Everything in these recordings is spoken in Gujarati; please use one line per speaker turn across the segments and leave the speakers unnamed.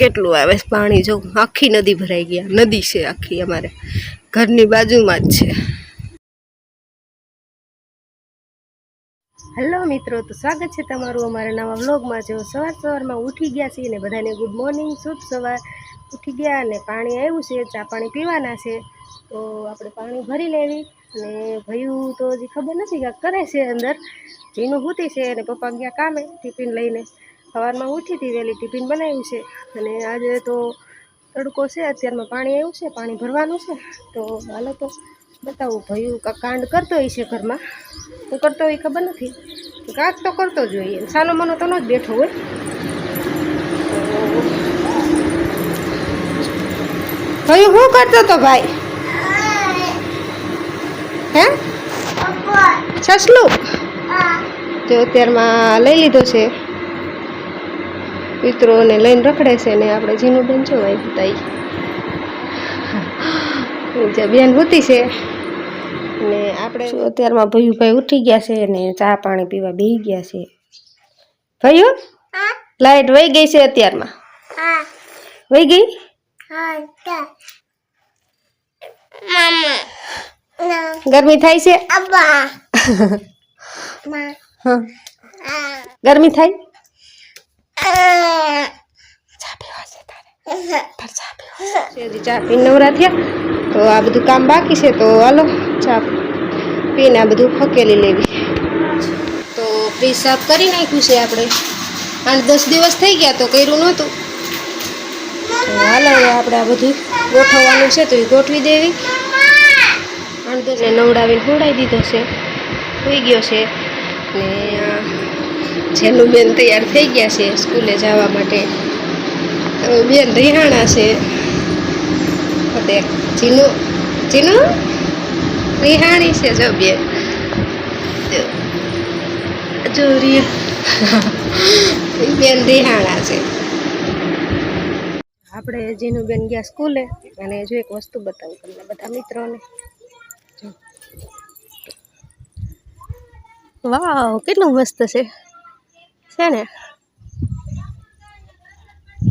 કેટલું આવે પાણી જો આખી નદી ભરાઈ ગયા નદી છે આખી અમારે ઘરની બાજુમાં જ છે હેલો મિત્રો તો સ્વાગત છે તમારું અમારા નવા વ્લોગમાં જો સવારમાં ઉઠી ગયા છીએ ને બધાને ગુડ મોર્નિંગ શુભ સવાર ઉઠી ગયા અને પાણી આવ્યું છે ચા પાણી પીવાના છે તો આપણે પાણી ભરી લેવી અને ભયું તો હજી ખબર નથી કે કરે છે અંદર જીનું હૂતી છે અને પપ્પા ગયા કામે ટિફિન લઈને સવારમાં ઉઠી હતી વહેલી ટિફિન બનાવ્યું છે અને આજે તો તડકો છે અત્યારમાં પાણી આવ્યું છે પાણી ભરવાનું છે તો હાલો તો બતાવું ભયું કાંડ કરતો હોય છે ઘરમાં હું કરતો હોય ખબર નથી કાંક તો કરતો જ જોઈએ સાનો મનો તો ન જ બેઠો હોય ભયું શું કરતો હતો ભાઈ હે સસલું જો અત્યારમાં લઈ લીધો છે મિત્રોને લઈને રખડે છે ને આપણે જીનું બેન જોવાય તાઈ જે બેન હોતી છે ને આપણે અત્યારમાં ભયુભાઈ ઉઠી ગયા છે ને ચા પાણી પીવા બેસી ગયા છે ભયું લાઈટ વહી ગઈ છે અત્યારમાં વહી ગઈ ગરમી થાય છે ગરમી થાય ચા પીને નવરા થયા તો આ બધું કામ બાકી છે તો હાલો ચા પીને આ બધું હકેલી લેવી તો ફ્રીજ સાફ કરી નાખ્યું છે આપણે 8-10 દિવસ થઈ ગયા તો કર્યું નહોતું તો હાલો આપણે આ બધું ગોઠવવાનું છે તો એ ગોઠવી દેવી 8-10 ને નવડાવીને ખવડાવી દીધો છે હોઈ ગયો છે ને જેનું બેન તૈયાર થઈ ગયા છે સ્કૂલે જવા માટે બેન રિહાણા છે ચીનું ચીનું રિહાણી છે જો બેન જો બેન રિહાણા છે આપણે જીનું બેન ગયા સ્કૂલે અને જો એક વસ્તુ બતાવું તમને બધા મિત્રોને વાવ કેટલું મસ્ત છે ને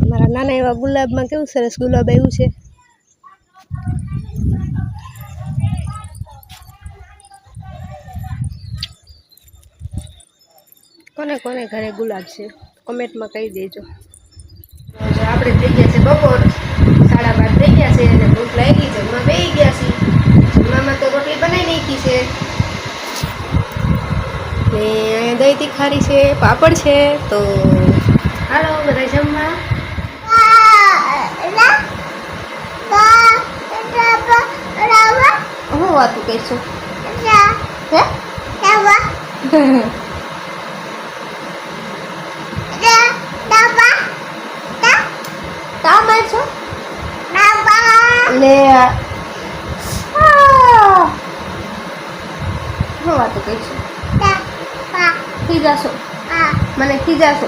મારા નાના એવા ગુલાબમાં કેવું સરસ ગુલાબ આવ્યું છે કોને કોને ઘરે ગુલાબ છે કોમેન્ટમાં કહી દેજો આપણે થઈ ગયા છે બપોર 12:30 થઈ ગયા છે અને ભૂખ લાગી જમવા બેસી ગયા છે જમવામાં તો રોટલી બનાવી નાખી છે ને અહીંયા દહીં તીખારી છે પાપડ છે તો હાલો બધા જમવા હું વાતું કહીશું હું વાતું કહીશું ખીજાશો મને ખીજાશો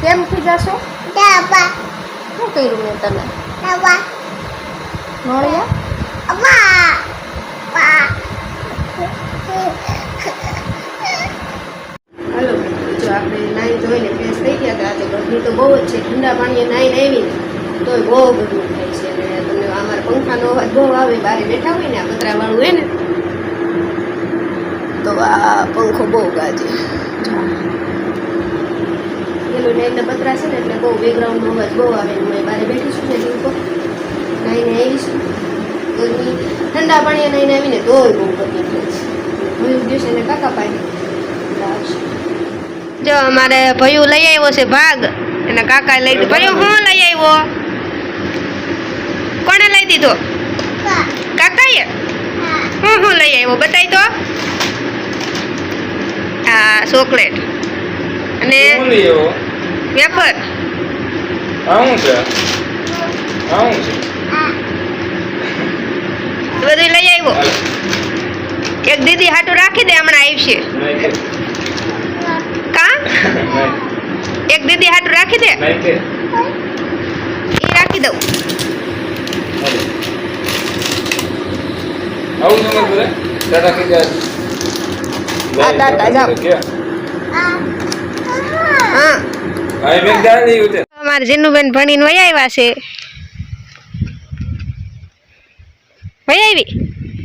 કેમ ખીજાશો શું કર્યું મેં તને હાલો જો આપણે નાઈ ધોઈને ફ્રેશ થઈ ગયા હતા આજે ગરમી તો બહુ જ છે ઠંડા પાણીએ નાઈને આવીને તોય બહુ ગરમી થાય છે અને તમને અમારા પંખાનો અવાજ બહુ આવે બહાર બેઠા હોય ને આ પતરાવાળું હોય ને તો આ પંખો બહુ ગાજે પેલું ને એટલે પતરા છે ને એટલે બહુ બેકગ્રાઉન્ડનો અવાજ બહુ આવે મેં બહાર બેઠીશું ને જીવકો નાઈને આવીશું ગરમી ઠંડા પાણીએ નાઈને આવીને તોય બહુ ગરમી થાય છે ભયું દિવસે એને કાકા પાડી આવશે જો અમારે ભયું લઈ આવ્યો છે ભાગ એના કાકા લઈ દીધો ભયું હું લઈ આવ્યો કોણે લઈ દીધો કાકાએ હું લઈ આવ્યો બતાવી તો આ ચોકલેટ અને વેફર બધું લઈ આવ્યો એક દીદી હાટું રાખી દે હમણાં આવશે કા એક દીદી હાટું રાખી દે એ રાખી દઉં અમારે જીનુબેન ભણીને વહી આવ્યા છે. વહી આવી?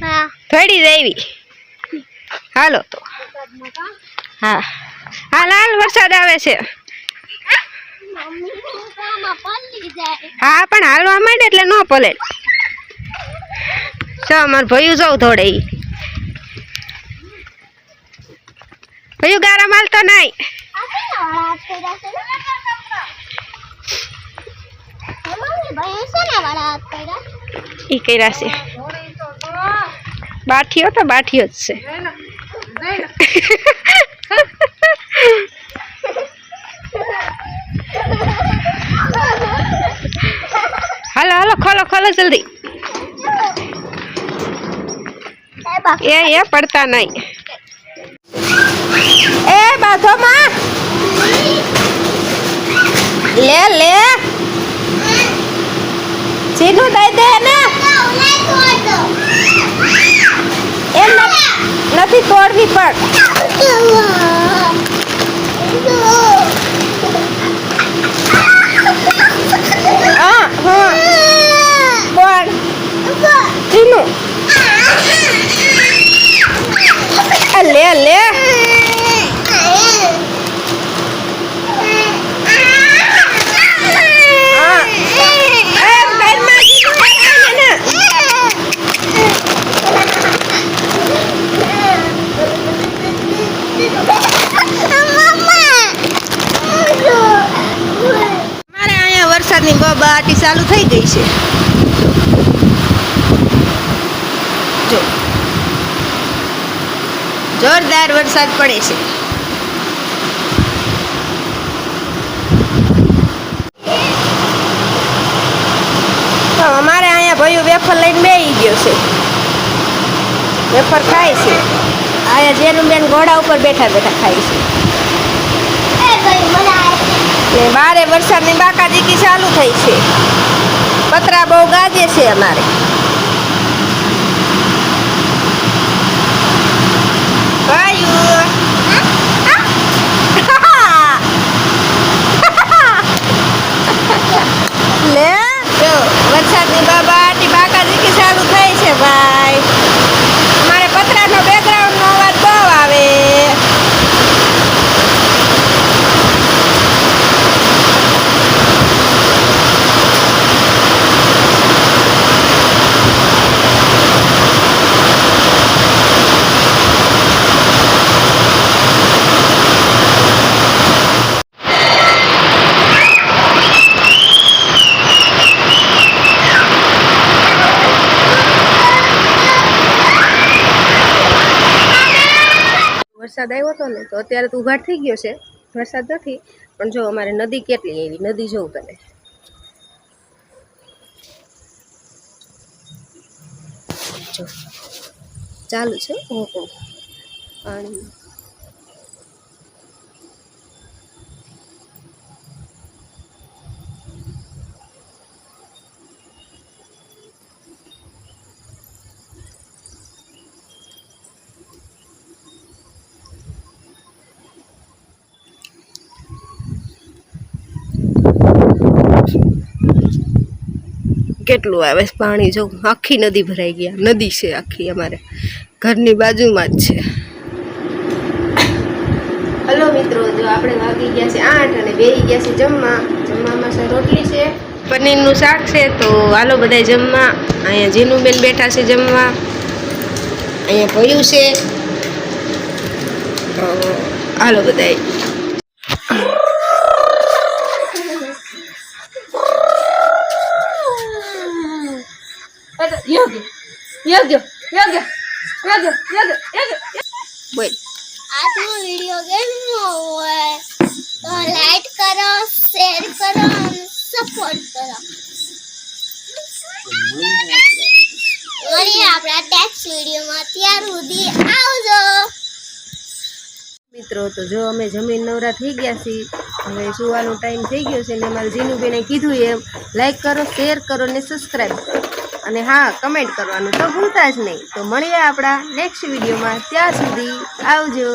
હા.
થોડી જ આવી. હાલો તો. હા હાલ હાલ વરસાદ આવે છે. હા પણ હાલવા માંડે એટલે ન પલે. જો અમારે ભયું જવું થોડે ભયું ગારા માલતો નહીં. ઈ કર્યા છે બાઠીઓ તો બાઠીઓ જ છે. હાલો હાલો ખોલો ખોલો જલ્દી. એ પડતા નહીં. એ બાધો માં લે લે જીનું દઈ દે ને. એમ નથી તોડવી પણ. હા હા કોણ જીનું લે લે. વરસાદની બબાટી ચાલુ થઈ ગઈ છે. જો જોરદાર વરસાદ પડે છે. તો અમારે અહીંયા ભાઈઓ વેફર લઈને બેસી ગયો છે. વેફર ખાય છે. અહીંયા જેનું બેન ઘોડા ઉપર બેઠા બેઠા ખાય છે. ને બારે વરસાદની બાકાજીકી ચાલુ થઈ છે. પતરા બહુ ગાજે છે અમારે. લે જો વરસાદની બાકાજીકી ચાલુ થઈ છે ભાઈ. અમારે પતરાનો બેકગ્રાઉન્ડનો અવાજ બહુ આવે. વરસાદ આવ્યો હતો ને તો અત્યારે તો ઉઘાડ થઈ ગયો છે. વરસાદ નથી પણ જો અમારે નદી કેટલી એવી નદી જોઉં તને. જો ચાલુ છે પાણી. કેટલું આવે પાણી જો આખી નદી ભરાઈ ગયા. નદી છે આખી અમારે ઘરની બાજુમાં જ છે. હલો મિત્રો, જો આપણે વાગી ગયા છે 8 અને બેસી ગયા છે જમવા. જમવામાં છે રોટલી છે, પનીરનું શાક છે. તો હાલો બધા જમવા. અહીંયા જીનુબેન બેઠા છે જમવા. અહીંયા ભયું છે. તો હાલો બધા. બોલ.
આજનો વિડિયો કેવો હોય તો લાઈક કરો, શેર કરો અને સપોર્ટ કરો. મળીએ આપણા નેક્સ્ટ વિડિયોમાં. ત્યાર સુધી આવજો
મિત્રો. તો જો અમે જમીન નવરા થઈ ગયા છીએ. હવે સુવાનો ટાઈમ થઈ ગયો છે ને અમારે જીનુબેને કીધું એમ લાઈક કરો, શેર કરો ને સબસ્ક્રાઈબ કરો. અને હા, કમેન્ટ કરવાનું તો ભૂલતા જ નહીં. તો મળીએ આપણા નેક્સ્ટ વિડીયોમાં. ત્યાં સુધી આવજો.